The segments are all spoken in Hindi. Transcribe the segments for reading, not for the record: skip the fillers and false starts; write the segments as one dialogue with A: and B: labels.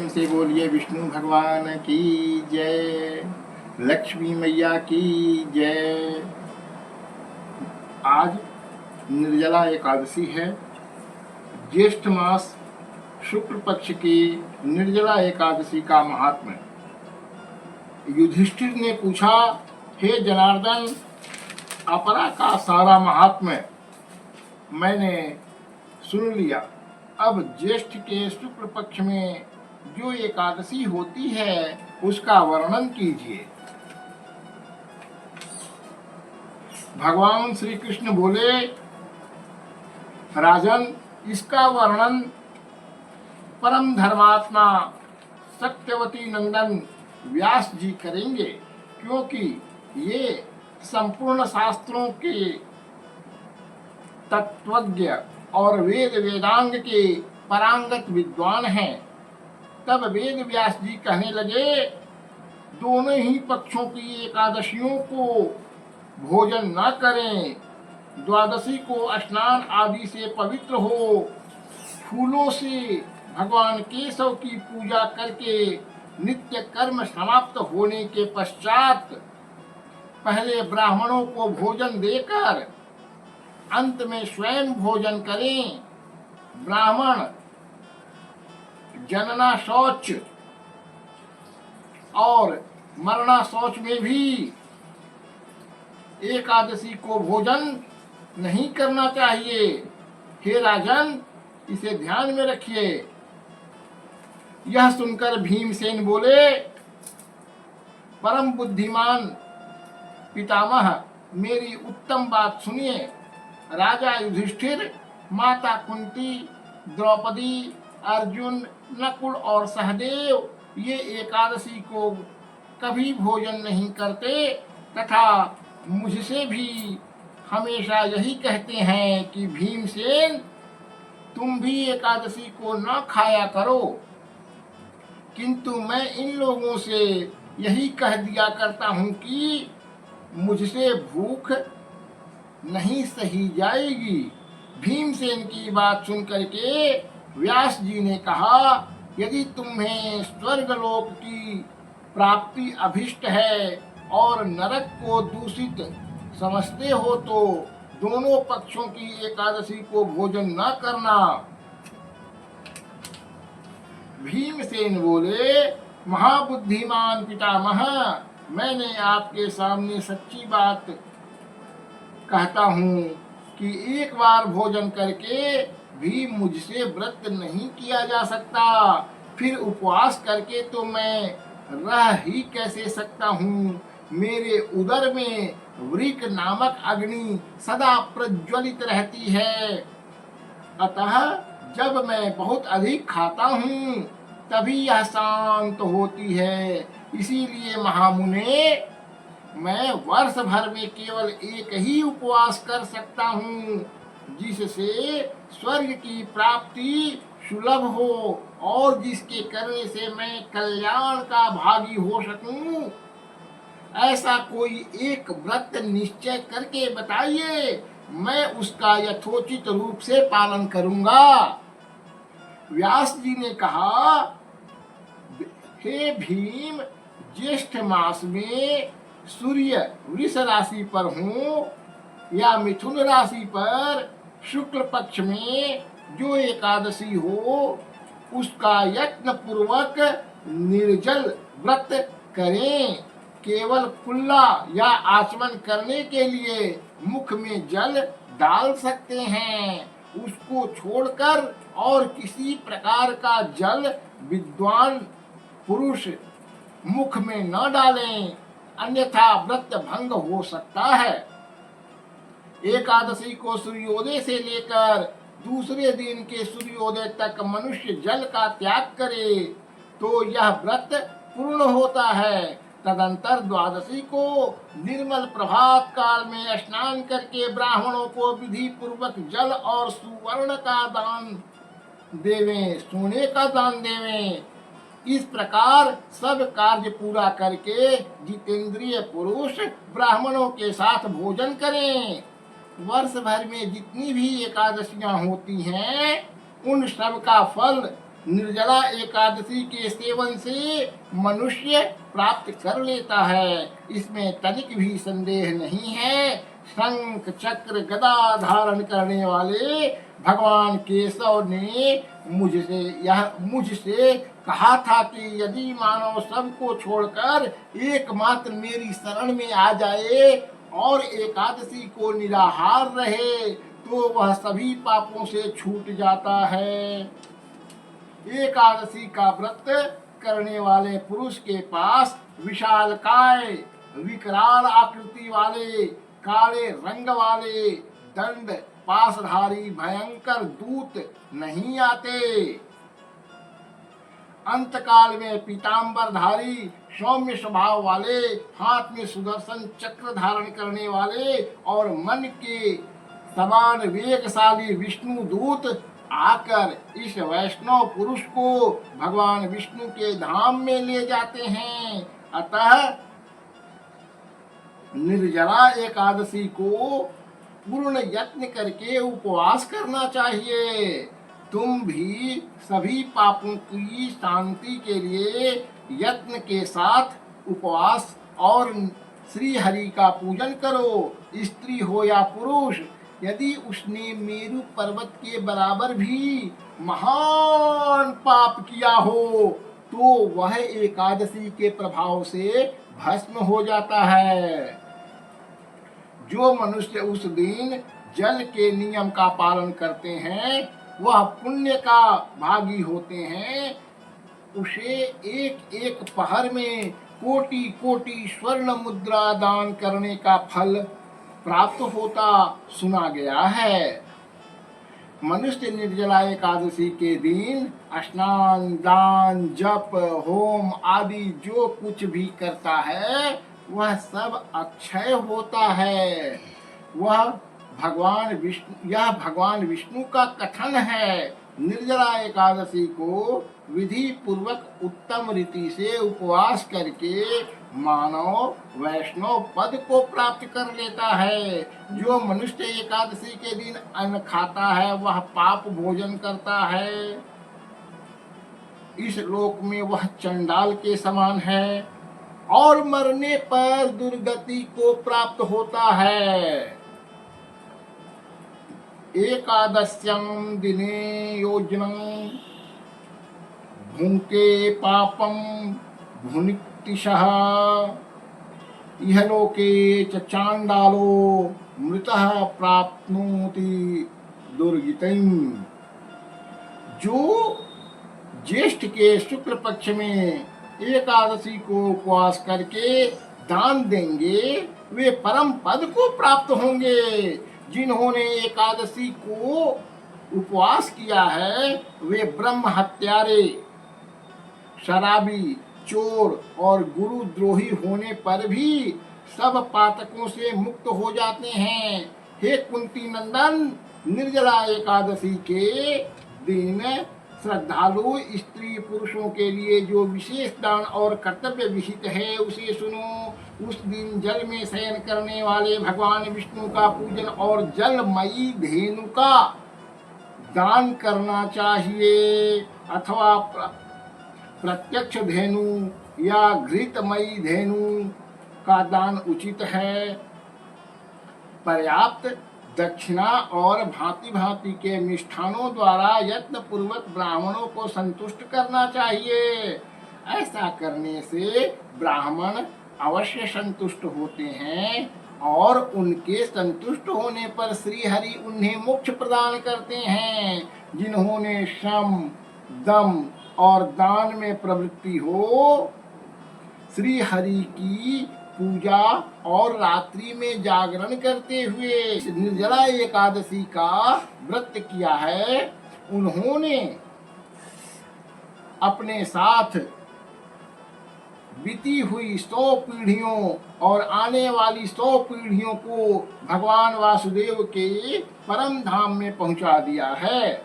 A: प्रेम से बोलिए विष्णु भगवान की जय, लक्ष्मी मैया की जय। आज निर्जला एकादशी है। ज्येष्ठ मास शुक्ल पक्ष की निर्जला एकादशी का महात्म्य। युधिष्ठिर ने पूछा, हे जनार्दन, अपरा का सारा महात्म्य मैंने सुन लिया। अब ज्येष्ठ के शुक्ल पक्ष में जो एकादशी होती है उसका वर्णन कीजिए। भगवान श्री कृष्ण बोले, राजन, इसका वर्णन परम धर्मात्मा सत्यवती नंदन व्यास जी करेंगे, क्योंकि ये संपूर्ण शास्त्रों के तत्वज्ञ और वेद वेदांग के पारंगत विद्वान हैं। तब वेद व्यास जी कहने लगे, दोनों ही पक्षों की एकादशियों को भोजन न करें। द्वादशी को स्नान आदि से पवित्र हो, फूलों से भगवान केशव की पूजा करके नित्य कर्म समाप्त होने के पश्चात पहले ब्राह्मणों को भोजन देकर अंत में स्वयं भोजन करें। ब्राह्मण जनना शौच और मरना शौच में भी एकादशी को भोजन नहीं करना चाहिए। हे राजन, इसे ध्यान में रखिए। यह सुनकर भीमसेन बोले, परम बुद्धिमान पितामह, मेरी उत्तम बात सुनिए। राजा युधिष्ठिर, माता कुंती, द्रौपदी, अर्जुन, नकुल और सहदेव ये एकादशी को कभी भोजन नहीं करते तथा मुझसे भी हमेशा यही कहते हैं कि भीमसेन, तुम भी एकादशी को न खाया करो। किंतु मैं इन लोगों से यही कह दिया करता हूँ कि मुझसे भूख नहीं सही जाएगी। भीमसेन की बात सुन करके व्यास जी ने कहा, यदि तुम्हें स्वर्गलोक की प्राप्ति अभिष्ट है और नरक को दूषित समझते हो तो दोनों पक्षों की एकादशी को भोजन न करना। भीमसेन बोले, महाबुद्धिमान पितामह, मैंने आपके सामने सच्ची बात कहता हूँ कि एक बार भोजन करके भी मुझसे व्रत नहीं किया जा सकता, फिर उपवास करके तो मैं रह ही कैसे सकता हूँ। मेरे उदर में वृक नामक अग्नि सदा प्रज्वलित रहती है, अतः जब मैं बहुत अधिक खाता हूँ तभी यह शांत होती है। इसीलिए महामुने, मैं वर्ष भर में केवल एक ही उपवास कर सकता हूँ, जिससे स्वर्ग की प्राप्ति सुलभ हो और जिसके करने से मैं कल्याण का भागी हो सकूं। ऐसा कोई एक व्रत निश्चय करके बताइए, मैं उसका यथोचित रूप से पालन करूंगा। व्यास जी ने कहा, हे भीम, ज्येष्ठ मास में सूर्य वृष राशि पर हो या मिथुन राशि पर शुक्ल पक्ष में जो एकादशी हो, उसका यत्न पूर्वक निर्जल व्रत करें। केवल कुल्ला या आचमन करने के लिए मुख में जल डाल सकते हैं, उसको छोड़कर और किसी प्रकार का जल विद्वान पुरुष मुख में न डालें, अन्यथा व्रत भंग हो सकता है। एकादशी को सूर्योदय से लेकर दूसरे दिन के सूर्योदय तक मनुष्य जल का त्याग करे तो यह व्रत पूर्ण होता है। तदंतर द्वादशी को निर्मल प्रभात काल में स्नान करके ब्राह्मणों को विधि पूर्वक जल और सुवर्ण का दान देवें, सोने का दान देवें। इस प्रकार सब कार्य पूरा करके जितेंद्रिय पुरुष ब्राह्मणों के साथ भोजन करें। वर्ष भर में जितनी भी एकादशियां होती हैं, उन सब का फल निर्जला एकादशी के सेवन से मनुष्य प्राप्त कर लेता है, इसमें तनिक भी संदेह नहीं है। शंख चक्र गदा धारण करने वाले भगवान केशव ने मुझसे कहा था कि यदि मानव सबको छोड़कर एकमात्र मेरी शरण में आ जाए और एकादशी को निराहार रहे तो वह सभी पापों से छूट जाता है। एकादशी का व्रत करने वाले पुरुष के पास विशालकाय विकराल आकृति वाले काले रंग वाले दंड पासधारी भयंकर दूत नहीं आते। अंतकाल में पीतांबरधारी सौम्य स्वभाव वाले, हाथ में सुदर्शन चक्र धारण करने वाले और मन के समान वेगशाली विष्णु दूत आकर इस वैष्णव पुरुष को भगवान विष्णु के धाम में ले जाते हैं। अतः निर्जला एकादशी को पूर्ण यत्न करके उपवास करना चाहिए। तुम भी सभी पापों की शांति के लिए यत्न के साथ उपवास और श्री हरि का पूजन करो। स्त्री हो या पुरुष, यदि उसने मेरु पर्वत के बराबर भी महान पाप किया हो तो वह एकादशी के प्रभाव से भस्म हो जाता है। जो मनुष्य उस दिन जल के नियम का पालन करते हैं वह पुण्य का भागी होते हैं। उसे एक एक पहर में कोटि कोटि स्वर्ण मुद्रा दान करने का फल प्राप्त होता सुना गया है। मनुष्य निर्जला एकादशी के दिन स्नान दान जप होम आदि जो कुछ भी करता है वह सब अक्षय होता है। यह भगवान विष्णु का कथन है। निर्जला एकादशी को विधि पूर्वक उत्तम रीति से उपवास करके मानव वैष्णव पद को प्राप्त कर लेता है। जो मनुष्य एकादशी के दिन अन्न खाता है वह पाप भोजन करता है। इस लोक में वह चंडाल के समान है और मरने पर दुर्गति को प्राप्त होता है। एकादश्यां दिने योजनं भुंके पापं भुनिक्तिशः इहलोके च चांडालो मृतः प्राप्नोति दुर्गतिम्। जो ज्येष्ठ के शुक्ल पक्ष में एकादशी को उपवास करके दान देंगे वे परम पद को प्राप्त होंगे। जिन्होंने एकादशी को उपवास किया है वे ब्रह्म हत्यारे, शराबी, चोर और गुरुद्रोही होने पर भी सब पातकों से मुक्त हो जाते हैं। हे कुंती नंदन, निर्जला एकादशी के दिन श्रद्धालु स्त्री पुरुषों के लिए जो विशेष दान और कर्तव्य विहित है उसे सुनो। उस दिन जल में शयन करने वाले भगवान विष्णु का पूजन और जलमयी धेनु का दान करना चाहिए अथवा प्रत्यक्ष धेनु या घृतमयी धेनु का दान उचित है। पर्याप्त दक्षिणा और भांति भांति के मिष्ठानों द्वारा यत्न पूर्वक ब्राह्मणों को संतुष्ट करना चाहिए। ऐसा करने से ब्राह्मण अवश्य संतुष्ट होते हैं और उनके संतुष्ट होने पर श्री हरि उन्हें मोक्ष प्रदान करते हैं। जिन्होंने श्रम, दम और दान में प्रवृत्ति हो, श्री हरि की पूजा और रात्रि में जागरण करते हुए निर्जला एकादशी का व्रत किया है, उन्होंने अपने साथ बीती हुई 100 पीढ़ियों और आने वाली 100 पीढ़ियों को भगवान वासुदेव के परम धाम में पहुंचा दिया है।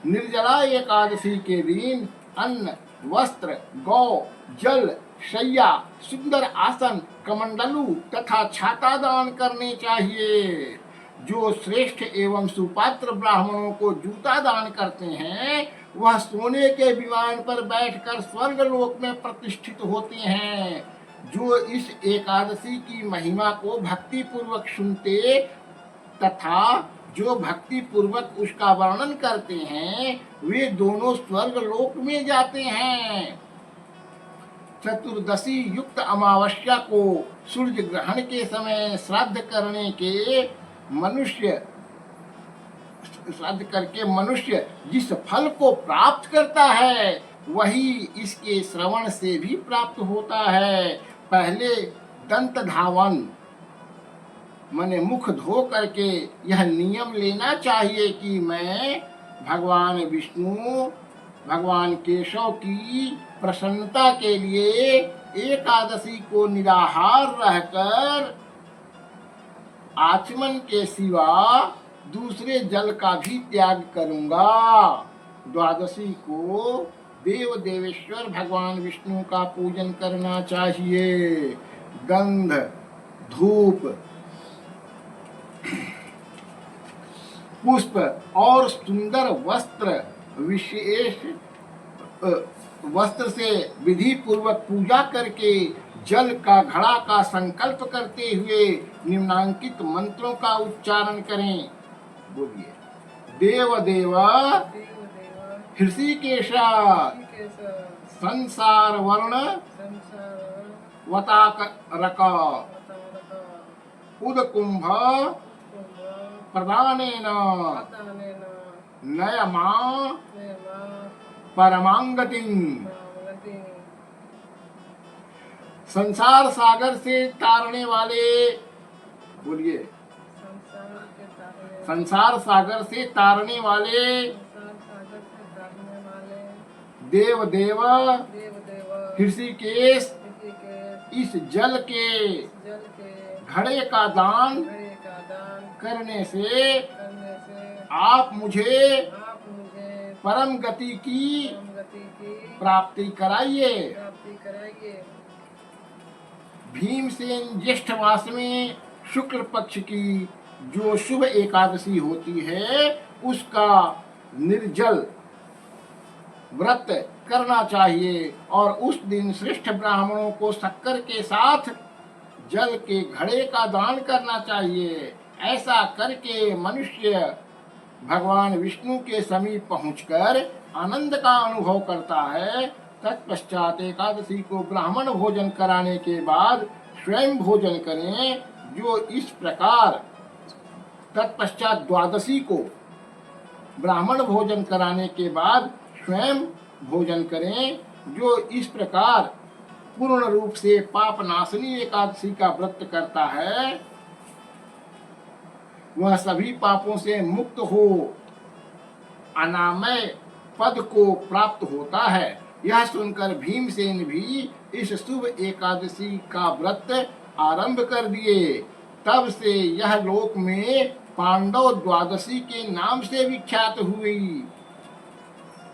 A: निर्जला एकादशी के दिन अन्न, वस्त्र, गौ, जल, शैया, सुंदर आसन, कमंडलू तथा छाता दान करने चाहिए। जो श्रेष्ठ एवं सुपात्र ब्राह्मणों को जूता दान करते हैं वह सोने के विमान पर बैठकर स्वर्ग लोक में प्रतिष्ठित होते हैं। जो इस एकादशी की महिमा को भक्ति पूर्वक सुनते तथा जो भक्ति पूर्वक उसका वर्णन करते हैं वे दोनों स्वर्ग लोक में जाते हैं। चतुर्दशी युक्त अमावस्या को सूर्य ग्रहण के समय श्राद्ध करके मनुष्य जिस फल को प्राप्त करता है वही इसके श्रवण से भी प्राप्त होता है। पहले दंत धावन माने मुख धो करके यह नियम लेना चाहिए कि मैं भगवान विष्णु भगवान केशव की प्रसन्नता के लिए एकादशी को निराहार रहकर आचमन के सिवा दूसरे जल का भी त्याग करूंगा। द्वादशी को देव देवेश्वर भगवान विष्णु का पूजन करना चाहिए। गंध, धूप, पुष्प और सुंदर वस्त्र से विधि पूर्वक पूजा करके जल का घड़ा का संकल्प करते हुए निम्नांकित मंत्रों का उच्चारण करें। बोलिए। देव देव हृषिकेशा संसार वर्ण वतारक उदकुंभ प्रदानेन नयमा परमांगतिं। संसार सागर से तारने वाले, बोलिए, संसार सागर से तारने वाले देव देव ऋषिकेश इस जल के घड़े का दान करने से आप मुझे परम गति की प्राप्ति कराइए। भीमसेन ज्येष्ठ मास में शुक्ल पक्ष की जो शुभ एकादशी होती है उसका निर्जल व्रत करना चाहिए और उस दिन श्रेष्ठ ब्राह्मणों को शक्कर के साथ जल के घड़े का दान करना चाहिए। ऐसा करके मनुष्य भगवान विष्णु के समीप पहुंचकर आनंद का अनुभव करता है। तत्पश्चात एकादशी को ब्राह्मण भोजन कराने के बाद स्वयं भोजन करें। जो इस प्रकार तत्पश्चात द्वादशी को ब्राह्मण भोजन कराने के बाद स्वयं भोजन करें। जो इस प्रकार पूर्ण रूप से पाप नाशनी एकादशी का व्रत करता है वह सभी पापों से मुक्त हो अनामय पद को प्राप्त होता है। यह सुनकर भीमसेन भी इस शुभ एकादशी का व्रत आरंभ कर दिए। तब से यह लोक में पांडव द्वादशी के नाम से विख्यात हुई।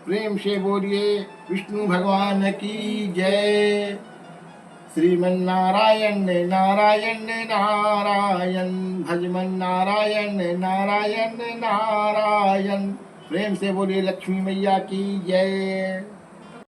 A: प्रेम से बोलिए विष्णु भगवान की जय। श्रीमन्नारायण नारायण नारायण भजमन नारायण नारायण नारायण। प्रेम से बोलिए लक्ष्मी मैया की जय।